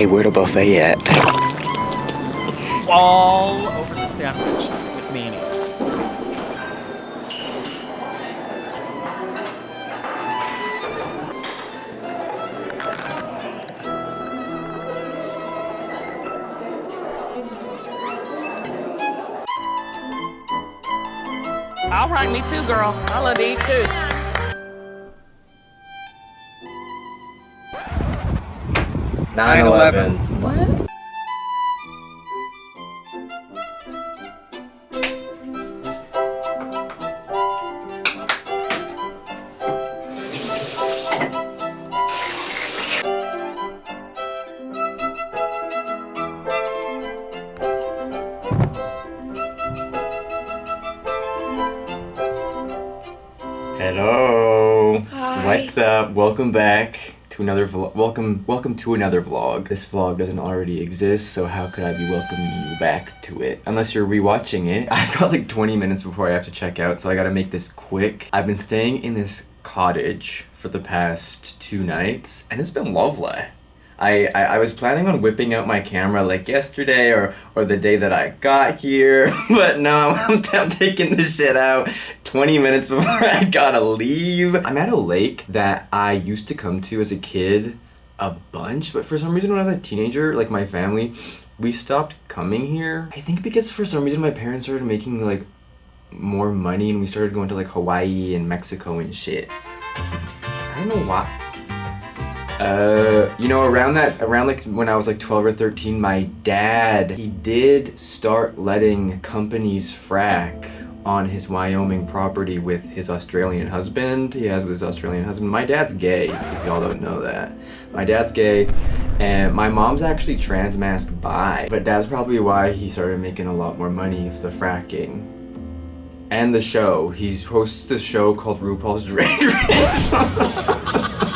Hey, where the buffet at? All over the sandwich with mayonnaise. All right, me too, girl. I love to eat too. Nine 11. What? Hello. Hi. What's up? Welcome back to another vlog. Welcome to another vlog. This vlog doesn't already exist, so how could I be welcoming you back to it? Unless you're rewatching it. I've got like 20 minutes before I have to check out, so I gotta make this quick. I've been staying in this cottage for the past 2 nights, and it's been lovely. I was planning on whipping out my camera like yesterday or the day that I got here, but no, I'm taking this shit out 20 minutes before I gotta leave. I'm at a lake that I used to come to as a kid a bunch, but for some reason when I was a teenager, like my family, we stopped coming here. I think because for some reason my parents started making like more money and we started going to like Hawaii and Mexico and shit. I don't know why. You know, around like when I was like 12 or 13, my dad, he did start letting companies frack on his Wyoming property with his Australian husband. He has with his Australian husband. My dad's gay, if y'all don't know that. My dad's gay, and my mom's actually trans-masc bi, but that's probably why he started making a lot more money with the fracking. And the show. He hosts a show called RuPaul's Drag Race.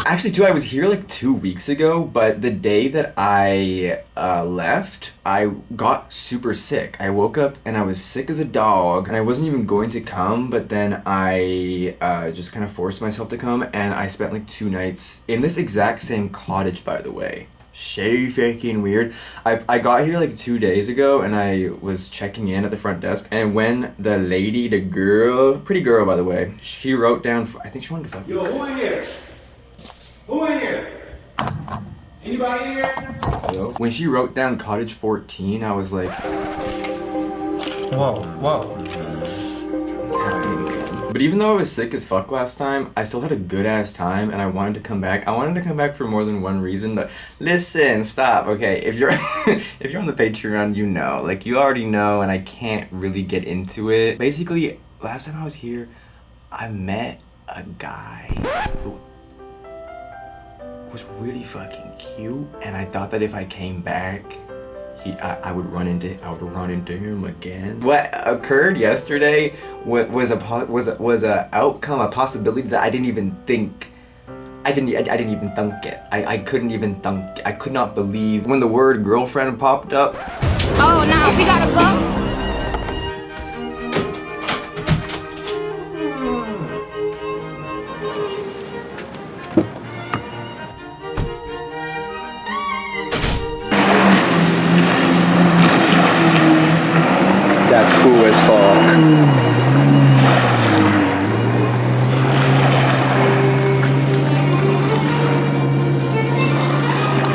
Actually, too, I was here like 2 weeks ago, but the day that I left, I got super sick. I woke up and I was sick as a dog, and I wasn't even going to come, but then I just kind of forced myself to come, and I spent like 2 nights in this exact same cottage, by the way. So fucking weird. I got here like 2 days ago, and I was checking in at the front desk, and when the lady, the girl, pretty girl by the way, she wrote down, I think she wanted to fuck me. Yo, who in here? Who in here? Anybody in here? Hello? When she wrote down cottage 14, I was like, Whoa. but even though I was sick as fuck last time, I still had a good ass time and I wanted to come back. I wanted to come back for more than one reason. But listen, stop. Okay, if you're if you're on the Patreon, you know. Like you already know, and I can't really get into it. Basically, last time I was here, I met a guy who was really fucking cute, and I thought that if I came back, I would run into him again. What occurred yesterday was a outcome, a possibility that I didn't even think. I didn't even thunk it. I couldn't even thunk. I could not believe when the word girlfriend popped up. Oh, now we gotta go. That's cool as fuck.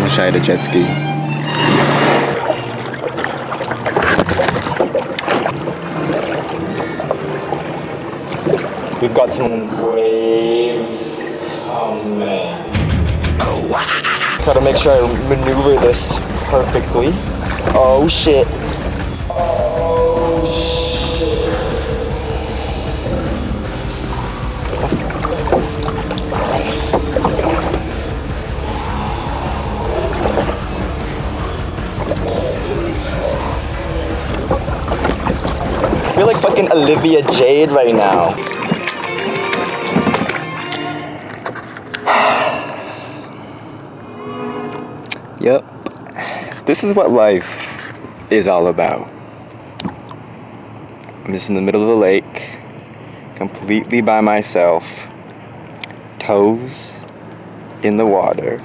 I'll show you the jet ski. We've got some waves coming. Oh, wow. Gotta make sure I maneuver this perfectly. Oh shit. I feel like fucking Olivia Jade right now. Yep. This is what life is all about. I'm just in the middle of the lake, completely by myself, toes in the water.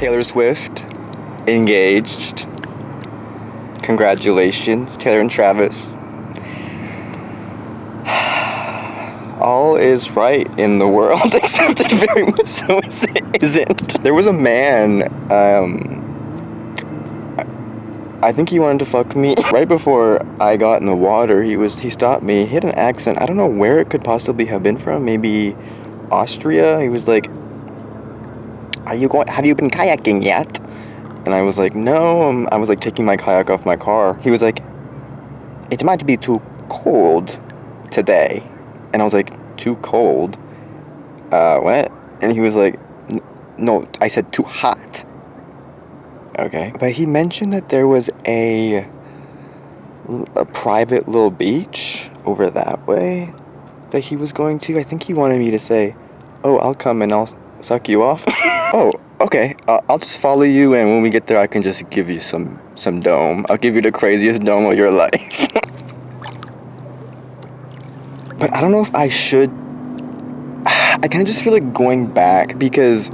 Taylor Swift engaged. Congratulations, Taylor and Travis. All is right in the world, except it very much so isn't. There was a man, I think he wanted to fuck me. Right before I got in the water, he stopped me. He had an accent. I don't know where it could possibly have been from. Maybe Austria. He was like, have you been kayaking yet? And I was like, no. I was like taking my kayak off my car. He was like, it might be too cold today. And I was like, too cold? What? And he was like, no, I said too hot. Okay. But he mentioned that there was a private little beach over that way that he was going to. I think he wanted me to say, oh, I'll come and I'll suck you off. Oh, okay. I'll just follow you, and when we get there, I can just give you some dome. I'll give you the craziest dome of your life. But I don't know if I should. I kind of just feel like going back, because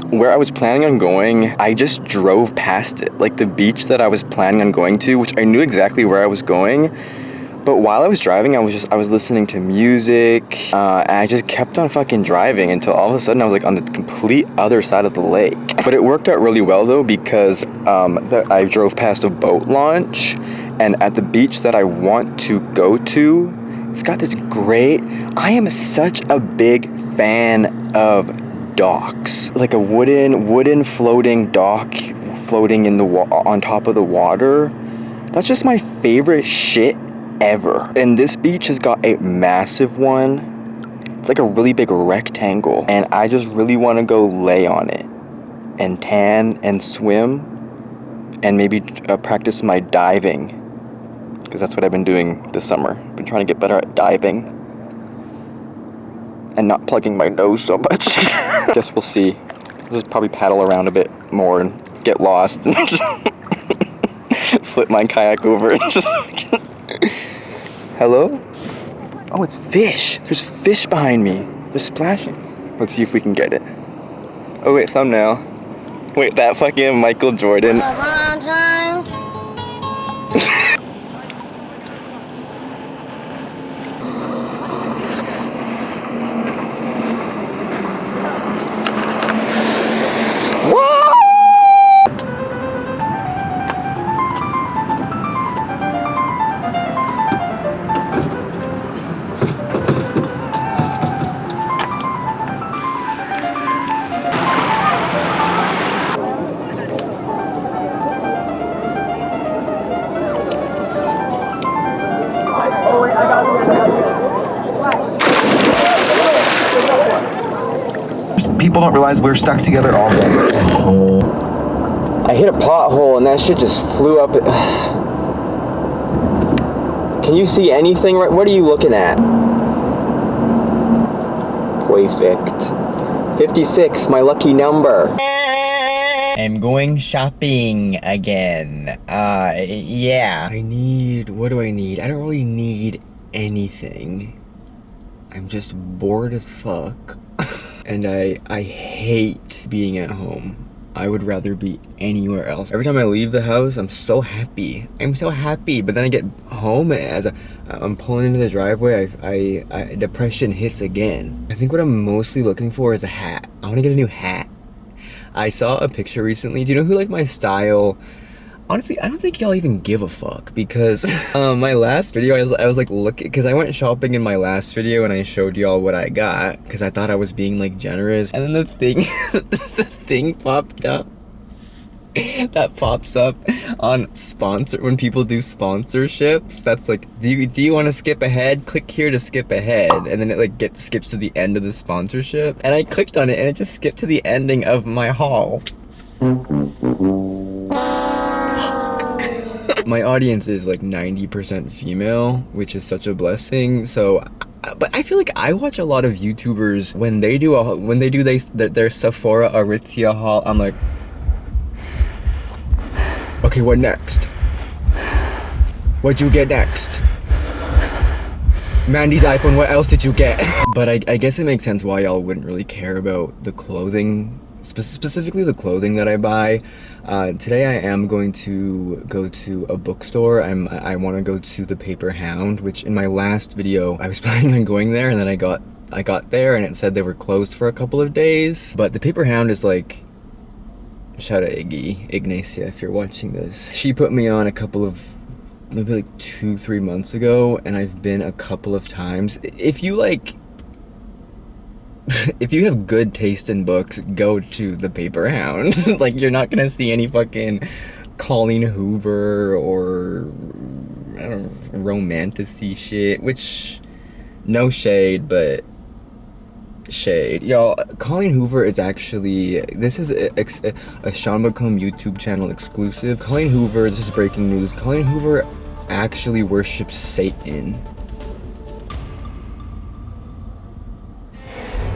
where I was planning on going, I just drove past it. Like the beach that I was planning on going to, which I knew exactly where I was going. But while I was driving, I was listening to music, and I just kept on fucking driving until all of a sudden I was like on the complete other side of the lake. But it worked out really well though, because I drove past a boat launch, and at the beach that I want to go to, it's got this great. I am such a big fan of docks, like a wooden floating dock floating in the on top of the water. That's just my favorite shit ever. And this beach has got a massive one. It's like a really big rectangle, and I just really want to go lay on it and tan and swim and maybe practice my diving, because that's what I've been doing this summer. I've been trying to get better at diving and not plugging my nose so much. Guess we'll see. I'll just probably paddle around a bit more and get lost and flip my kayak over and just... Hello? Oh, it's fish. There's fish behind me. They're splashing. Let's see if we can get it. Oh wait, thumbnail. Wait, that fucking Michael Jordan. People don't realize we're stuck together all day. I hit a pothole and that shit just flew up. Can you see anything? What are you looking at? Perfect. 56, my lucky number. I'm going shopping again. Yeah. What do I need? I don't really need anything. I'm just bored as fuck. And I hate being at home. I would rather be anywhere else. Every time I leave the house, I'm so happy. But then I get home, as I'm pulling into the driveway, depression hits again. I think what I'm mostly looking for is a hat. I want to get a new hat. I saw a picture recently. Do you know who like my style? Honestly, I don't think y'all even give a fuck, because my last video, I was like looking, because I went shopping in my last video and I showed y'all what I got, because I thought I was being like generous, and then the thing popped up. That pops up on when people do sponsorships. That's like, do you want to skip ahead? Click here to skip ahead, and then it like skips to the end of the sponsorship, and I clicked on it and it just skipped to the ending of my haul. My audience is like 90% female, which is such a blessing. So, but I feel like I watch a lot of YouTubers when they do their Sephora Aritzia haul. I'm like, okay, what next? What'd you get next? Mandy's iPhone, what else did you get? But I guess it makes sense why y'all wouldn't really care about the clothing specifically the clothing that I buy. Today I am going to go to a bookstore. I want to go to the Paper Hound, which in my last video I was planning on going there, and then I got there and it said they were closed for a couple of days. But the Paper Hound is like, shout out Ignacia if you're watching this. She put me on a couple of, maybe like 2-3 months ago, and I've been a couple of times. If you like, if you have good taste in books, go to the Paper Hound. Like, you're not gonna see any fucking Colleen Hoover or, I don't know, romantic-y shit, which, no shade, but shade. Y'all, Colleen Hoover is actually, this is a Shawn McComb YouTube channel exclusive. Colleen Hoover, this is breaking news, Colleen Hoover actually worships Satan.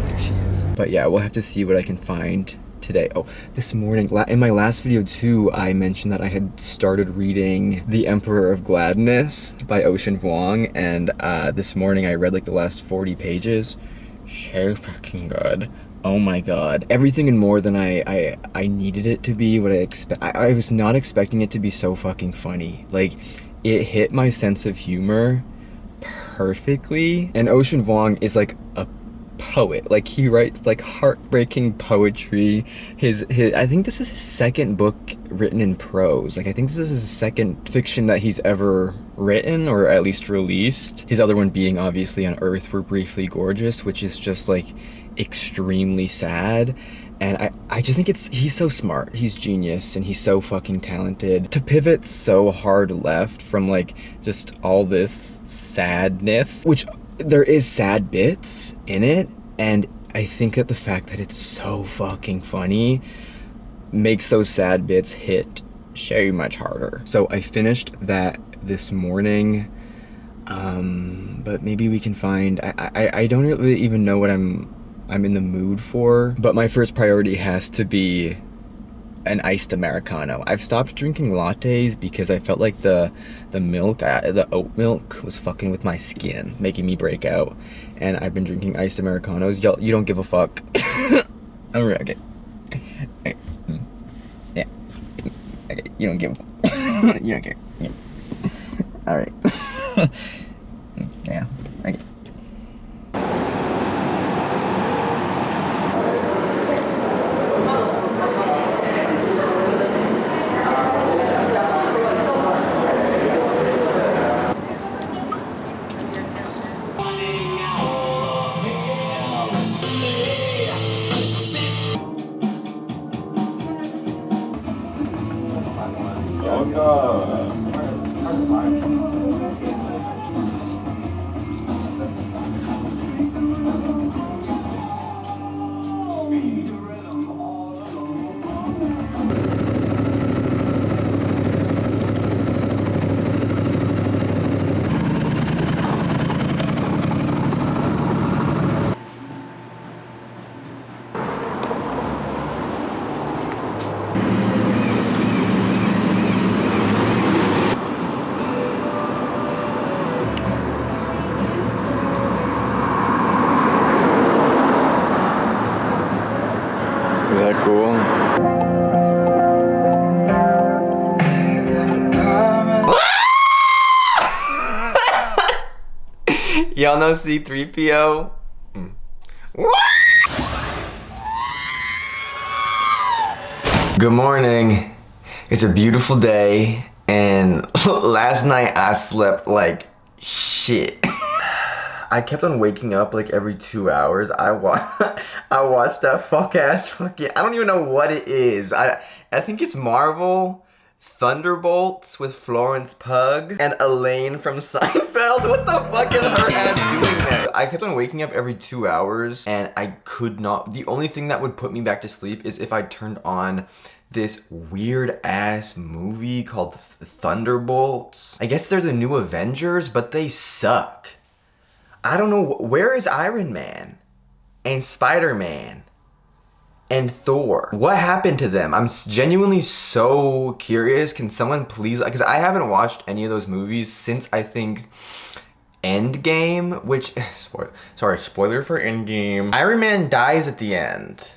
There she is. But yeah, we'll have to see what I can find today. Oh, this morning, in my last video too, I mentioned that I had started reading The Emperor of Gladness by Ocean Vuong, and this morning I read like the last 40 pages. So fucking good. Oh my god. Everything and more than I needed it to be, what I expect. I was not expecting it to be so fucking funny. Like, it hit my sense of humor perfectly. And Ocean Vuong is like a poet. Like, he writes like heartbreaking poetry. I think this is his second book written in prose. Like, I think this is his second fiction that he's ever written, or at least released. His other one being obviously On Earth We're Briefly Gorgeous, which is just like extremely sad. And I just think he's so smart, he's genius, and he's so fucking talented. To pivot so hard left from like just all this sadness, which there is sad bits in it, and I think that the fact that it's so fucking funny makes those sad bits hit so much harder. So I finished that this morning, but maybe we can find, I don't really even know what I'm in the mood for, but my first priority has to be an iced Americano. I've stopped drinking lattes because I felt like the milk, the oat milk was fucking with my skin, making me break out, and I've been drinking iced Americanos. Y'all, you don't give a fuck. Okay. Yeah. Okay, you don't give a you don't care. Yeah. Alright. Yeah, okay. Is that cool? Y'all know C3PO? Good morning. It's a beautiful day, and last night I slept like shit. I kept on waking up like every 2 hours. I watched that fuck-ass fucking, I don't even know what it is. I think it's Marvel Thunderbolts with Florence Pugh and Elaine from Seinfeld. What the fuck is her ass doing there? I kept on waking up every 2 hours, and I could not, the only thing that would put me back to sleep is if I turned on this weird ass movie called Thunderbolts. I guess they're the new Avengers, but they suck. I don't know, where is Iron Man and Spider-Man and Thor? What happened to them? I'm genuinely so curious. Can someone please, because I haven't watched any of those movies since I think Endgame, which, spoiler for Endgame. Iron Man dies at the end,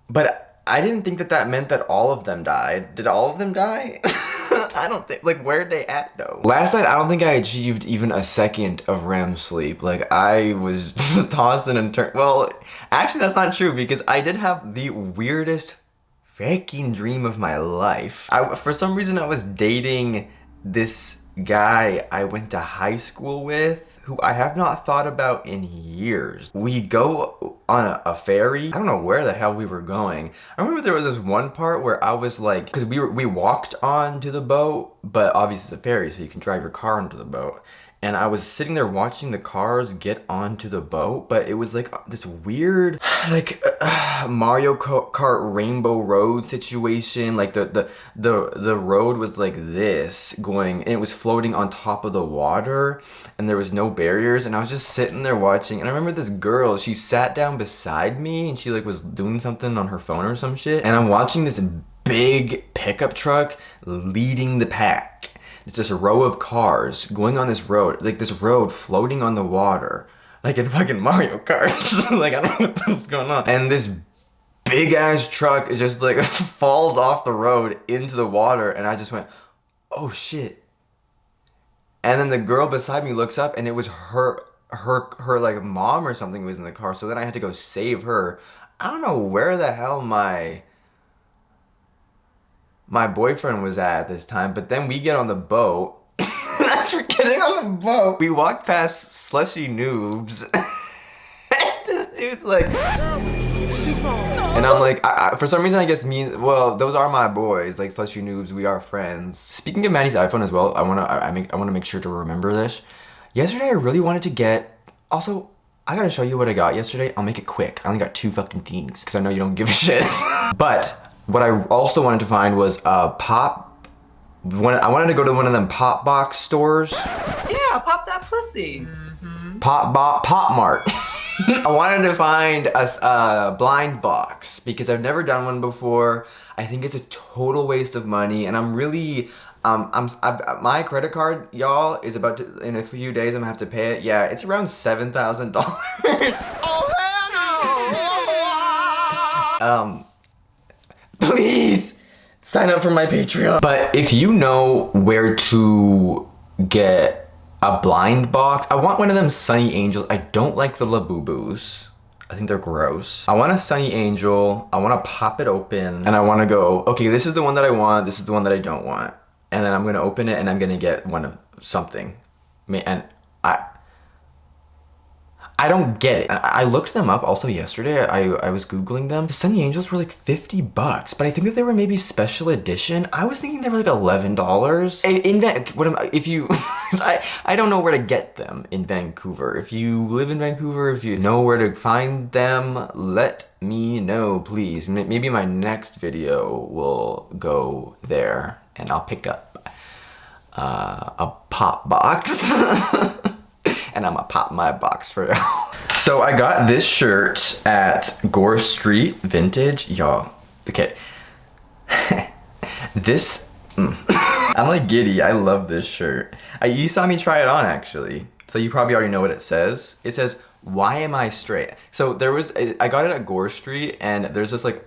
but I didn't think that that meant that all of them died. Did all of them die? I don't think, like, where'd they at though? Last night, I don't think I achieved even a second of REM sleep. Like, I was tossing and turning. Well, actually, that's not true because I did have the weirdest freaking dream of my life. For some reason, I was dating this guy I went to high school with, who I have not thought about in years. We go on a ferry. I don't know where the hell we were going. I remember there was this one part where I was like, because we walked onto the boat, but obviously it's a ferry, so you can drive your car onto the boat. And I was sitting there watching the cars get onto the boat, but it was like this weird, like Mario Kart Rainbow Road situation. Like the road was like this going, and it was floating on top of the water, and there was no barriers. And I was just sitting there watching. And I remember this girl, she sat down beside me, and she like was doing something on her phone or some shit. And I'm watching this big pickup truck leading the pack. It's just a row of cars going on this road, like this road floating on the water, like in fucking Mario Kart. Like, I don't know what's going on. And this big ass truck is just like falls off the road into the water, and I just went, oh shit. And then the girl beside me looks up, and it was her like mom or something was in the car. So then I had to go save her. I don't know where the hell my boyfriend was at this time, but then we get on the boat. As we're getting on the boat, we walk past Slushy Noobs. This dude's like, and I'm like, for some reason, I guess well, those are my boys, like Slushy Noobs. We are friends. Speaking of Maddie's iPhone as well, I wanna make sure to remember this. Yesterday, I really wanted to get. Also, I gotta show you what I got yesterday. I'll make it quick. I only got 2 fucking things because I know you don't give a shit. But what I also wanted to find was I wanted to go to one of them pop box stores. Yeah, pop that pussy. Pop Mart. I wanted to find a blind box because I've never done one before. I think it's a total waste of money, and I'm really my credit card, y'all, is about to, in a few days I'm gonna have to pay it. Yeah, it's around $7,000. Oh hell no! Please sign up for my Patreon. But if you know where to get a blind box, I want one of them Sunny Angels. I don't like the Labubus. I think they're gross. I want a Sunny Angel. I want to pop it open, and I want to go, okay, this is the one that I want. This is the one that I don't want. And then I'm going to open it, and I'm going to get one of something. And I don't get it. I looked them up also yesterday. I was Googling them. The Sunny Angels were like $50, but I think that they were maybe special edition. I was thinking they were like $11. I don't know where to get them in Vancouver. If you live in Vancouver, if you know where to find them, let me know, please. Maybe my next video will go there, and I'll pick up a pop box. And I'm gonna pop my box for y'all. So I got this shirt at Gore Street Vintage, y'all. Okay. I'm like giddy. I love this shirt. You saw me try it on actually. So you probably already know what it says. It says, "Why am I straight?" So I got it at Gore Street, and there's this like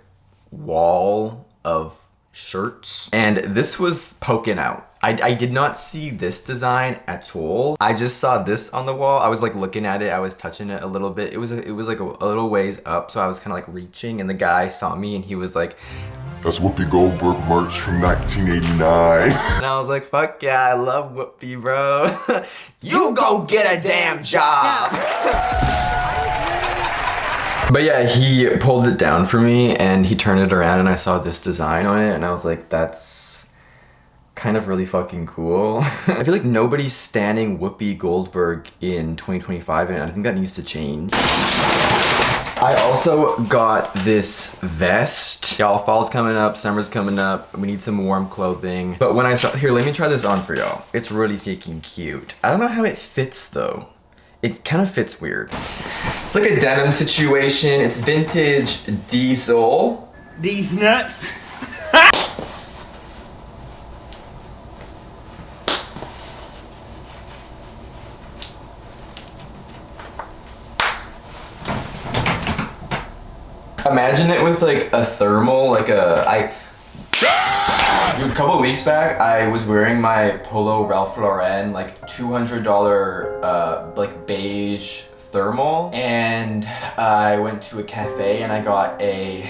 wall of shirts, and this was poking out. I did not see this design at all. I just saw this on the wall. I was like looking at it. I was touching it a little bit. It was like a little ways up, so I was kind of like reaching, and the guy saw me, and he was like, "That's Whoopi Goldberg merch from 1989. And I was like, fuck yeah, I love Whoopi, bro. You go get a damn job. But yeah, he pulled it down for me, and he turned it around, and I saw this design on it, and I was like, that's kind of really fucking cool. I feel like nobody's standing Whoopi Goldberg in 2025, and I think that needs to change. I also got this vest. Y'all, fall's coming up, summer's coming up. We need some warm clothing. But when I saw, here, let me try this on for y'all. It's really freaking cute. I don't know how it fits though. It kind of fits weird. It's like a denim situation. It's vintage diesel. These nuts. Imagine it with like a thermal, like dude, a couple of weeks back, I was wearing my Polo Ralph Lauren, like $200, like beige thermal, and I went to a cafe and I got a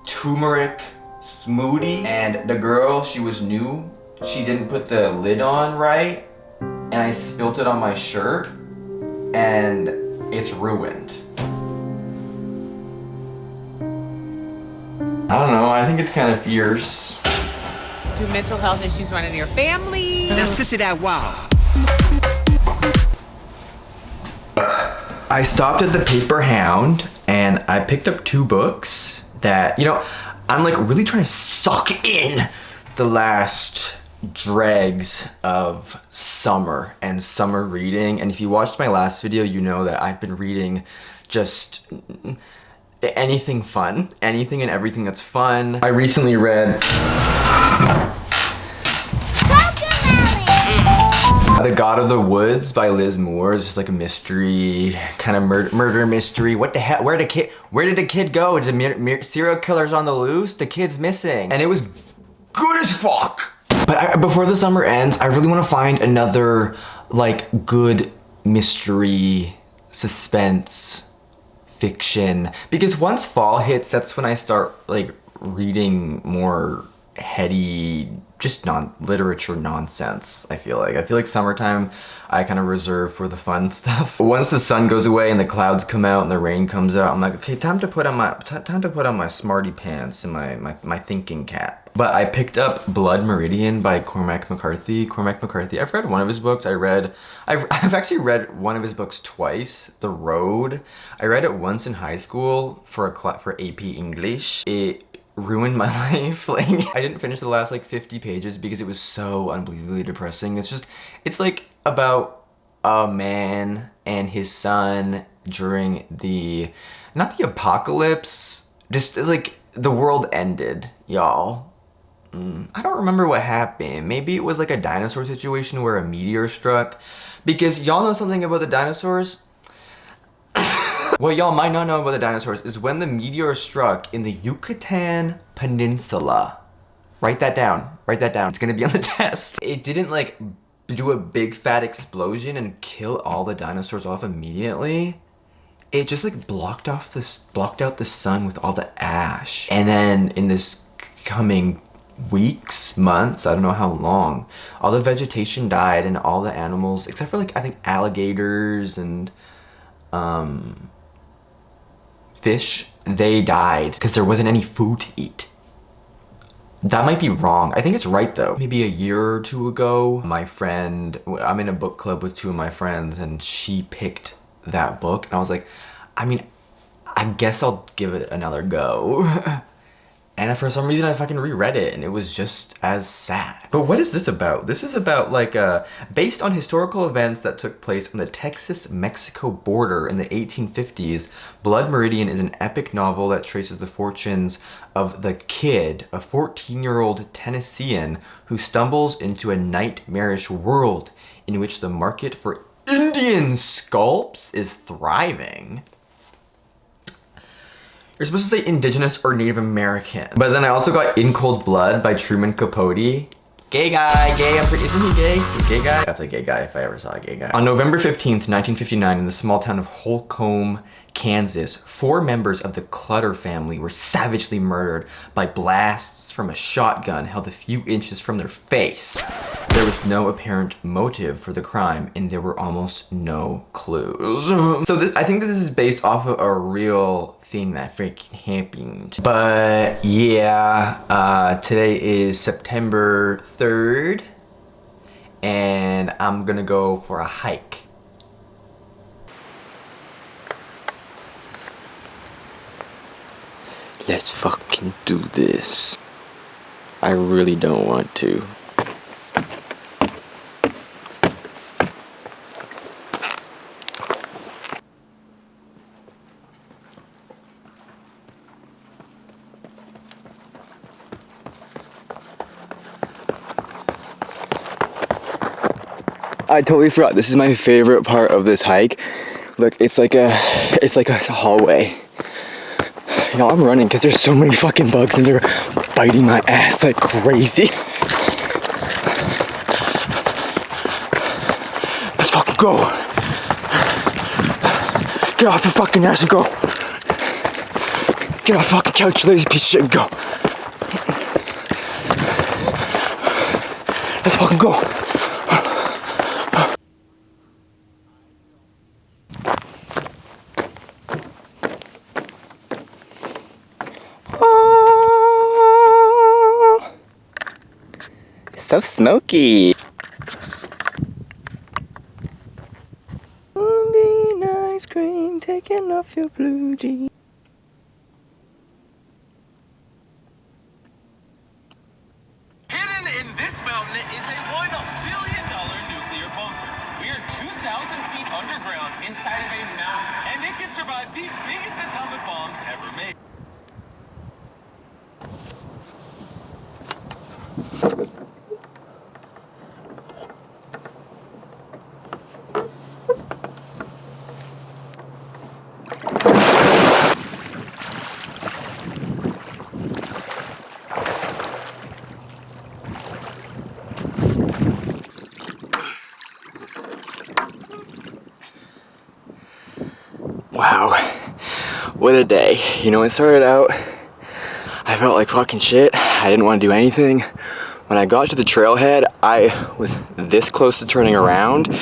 turmeric smoothie, and the girl, she was new. She didn't put the lid on right, and I spilt it on my shirt, and it's ruined. I don't know, I think it's kind of fierce. Do mental health issues run in your family? Now, sissy, that wow. I stopped at the Paper Hound and I picked up 2 books that, you know, I'm like really trying to suck in the last dregs of summer and summer reading. And if you watched my last video, you know that I've been reading just anything fun, anything and everything that's fun. I recently read The God of the Woods by Liz Moore. It's just like a mystery, kind of murder mystery. What the hell? Where did the kid go? Is the serial killer's on the loose? The kid's missing. And it was good as fuck. But before the summer ends, I really want to find another like good mystery, suspense, fiction. Because once fall hits, that's when I start like reading more heady, just literature nonsense. I feel like summertime I kind of reserve for the fun stuff. Once the sun goes away and the clouds come out and the rain comes out, I'm like, okay, time to put on my smarty pants and my thinking cap. But I picked up Blood Meridian by Cormac McCarthy. I've read one of his books. I've actually read one of his books twice. The Road. I read it once in high school for AP English. It ruined my life. Like, I didn't finish the last like 50 pages because it was so unbelievably depressing. It's like about a man and his son during not the apocalypse, just like the world ended, y'all. I don't remember what happened. Maybe it was like a dinosaur situation where a meteor struck, because y'all know something about the dinosaurs? What y'all might not know about the dinosaurs is when the meteor struck in the Yucatan Peninsula. Write that down. It's gonna be on the test. It didn't like do a big fat explosion and kill all the dinosaurs off immediately. It just like blocked out the sun with all the ash. And then in this coming weeks, months, I don't know how long, all the vegetation died and all the animals, except for like I think alligators and fish, they died because there wasn't any food to eat. That might be wrong. I think it's right though. Maybe a year or 2 ago, I'm in a book club with 2 of my friends, and she picked that book, and I was like, I mean, I guess I'll give it another go. And for some reason I fucking reread it and it was just as sad. But what is this about? This is about like based on historical events that took place on the Texas-Mexico border in the 1850s, Blood Meridian is an epic novel that traces the fortunes of the Kid, a 14-year-old Tennessean who stumbles into a nightmarish world in which the market for Indian scalps is thriving. You're supposed to say Indigenous or Native American. But then I also got In Cold Blood by Truman Capote. Gay guy, isn't he gay? Gay guy? That's a gay guy if I ever saw a gay guy. On November 15th, 1959, in the small town of Holcomb, Kansas, 4 members of the Clutter family were savagely murdered by blasts from a shotgun held a few inches from their face. There was no apparent motive for the crime, and there were almost no clues. So I think this is based off of a real thing that freaking happened. But yeah, today is September 3rd, and I'm gonna go for a hike. Let's fucking do this. I really don't want to. I totally forgot. This is my favorite part of this hike. Look, it's like a hallway. Y'all, I'm running because there's so many fucking bugs and they're biting my ass like crazy. Let's fucking go. Get off your fucking ass and go. Get off the fucking couch, you lazy piece of shit, and go. Let's fucking go. Oh, so smoky. Ice cream, taking off your blue jeans. Hidden in this mountain is a $1 billion nuclear bunker. We are 2,000 feet underground inside of a mountain, and it can survive the biggest atomic bombs ever made. Wow, what a day. You know, it started out, I felt like fucking shit. I didn't want to do anything. When I got to the trailhead, I was this close to turning around,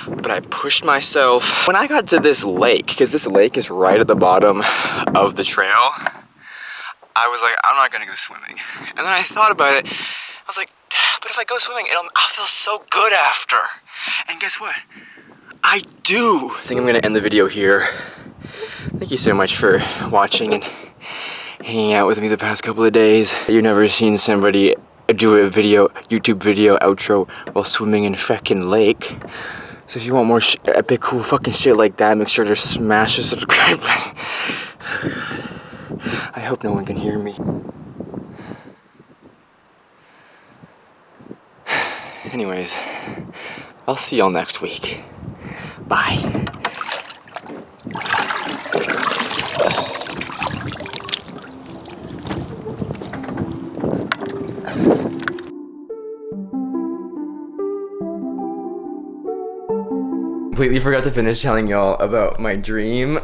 but I pushed myself. When I got to this lake, because this lake is right at the bottom of the trail, I was like, I'm not gonna go swimming. And then I thought about it. I was like, but if I go swimming, I'll feel so good after. And guess what? I do. I think I'm gonna end the video here. Thank you so much for watching and hanging out with me the past couple of days. You've never seen somebody do a YouTube video outro while swimming in a feckin' lake. So if you want more epic cool fucking shit like that, make sure to smash the subscribe button. I hope no one can hear me. Anyways, I'll see y'all next week. Bye. Completely forgot to finish telling y'all about my dream.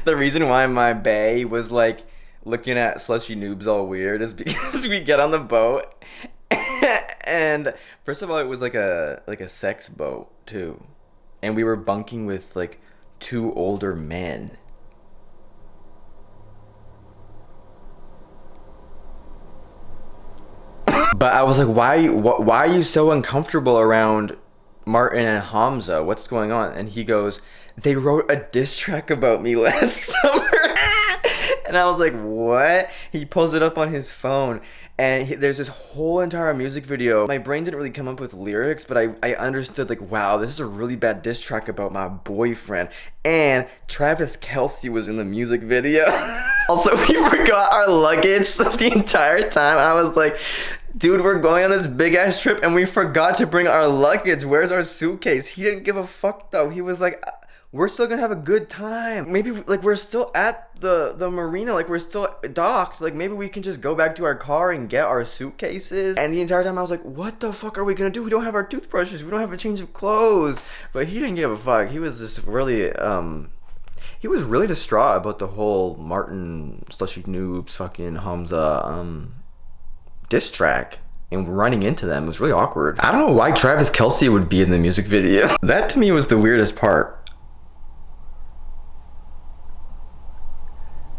The reason why my bae was like looking at slushy noobs all weird is because we get on the boat and first of all it was like a sex boat too, and we were bunking with like 2 older men. But I was like, why are you so uncomfortable around Martin and Hamza? What's going on? And he goes, they wrote a diss track about me last summer. And I was like, what? He pulls it up on his phone and there's this whole entire music video. My brain didn't really come up with lyrics, but I understood like, wow, this is a really bad diss track about my boyfriend. And Travis Kelce was in the music video. Also, we forgot our luggage the entire time. I was like, dude, we're going on this big ass trip and we forgot to bring our luggage. Where's our suitcase? He didn't give a fuck though. He was like, we're still gonna have a good time. Maybe like we're still at the marina, like we're still docked. Like maybe we can just go back to our car and get our suitcases. And the entire time I was like, what the fuck are we gonna do? We don't have our toothbrushes. We don't have a change of clothes. But he didn't give a fuck. He was just really, he was really distraught about the whole Martin Slushy Noobs fucking Hamza diss track, and running into them was really awkward. I don't know why Travis Kelce would be in the music video. That to me was the weirdest part.